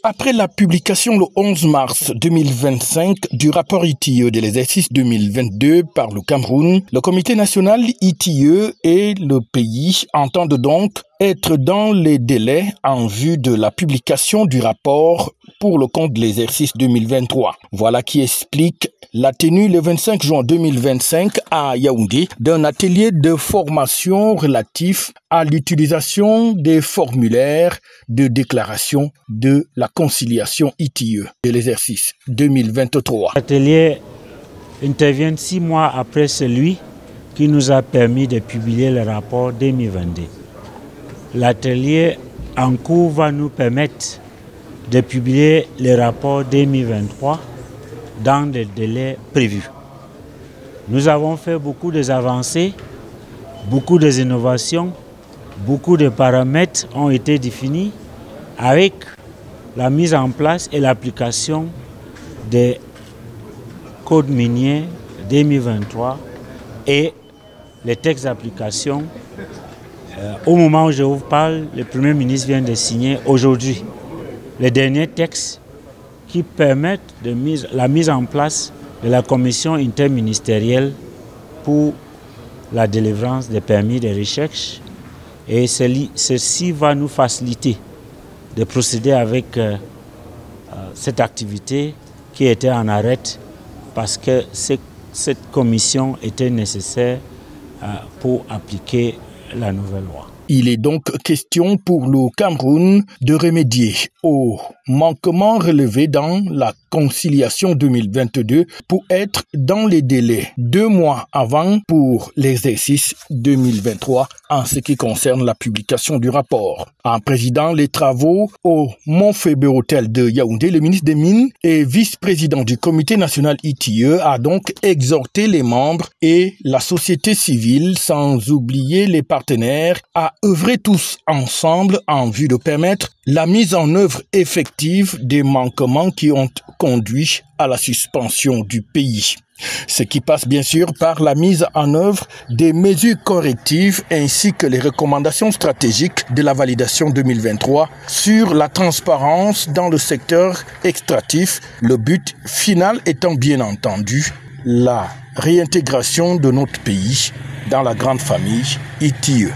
Après la publication le 11 mars 2025 du rapport ITIE de l'exercice 2022 par le Cameroun, le comité national ITIE et le pays entendent donc être dans les délais en vue de la publication du rapport pour le compte de l'exercice 2023. Voilà qui explique la tenue le 25 juin 2025 à Yaoundé d'un atelier de formation relatif à l'utilisation des formulaires de déclaration de la conciliation ITIE de l'exercice 2023. L'atelier intervient 6 mois après celui qui nous a permis de publier le rapport 2022. L'atelier en cours va nous permettre de publier le rapport 2023 dans les délais prévus. Nous avons fait beaucoup d'avancées, beaucoup d'innovations, beaucoup de paramètres ont été définis avec la mise en place et l'application des codes miniers 2023 et les textes d'application. Au moment où je vous parle, le Premier ministre vient de signer aujourd'hui les derniers textes qui permettent la mise en place de la commission interministérielle pour la délivrance des permis de recherche. Et ceci va nous faciliter de procéder avec cette activité qui était en arrêt parce que cette commission était nécessaire pour appliquer la nouvelle loi. Il est donc question pour le Cameroun de remédier aux manquements relevés dans la conciliation 2022 pour être dans les délais 2 mois avant pour l'exercice 2023 en ce qui concerne la publication du rapport. En présidant les travaux au Montfébé Hôtel de Yaoundé, le ministre des Mines et vice-président du comité national ITIE a donc exhorté les membres et la société civile, sans oublier les partenaires, à œuvrer tous ensemble en vue de permettre la mise en œuvre effective des manquements qui ont conduit à la suspension du pays. Ce qui passe bien sûr par la mise en œuvre des mesures correctives ainsi que les recommandations stratégiques de la validation 2023 sur la transparence dans le secteur extractif, le but final étant bien entendu la réintégration de notre pays dans la grande famille ITIE.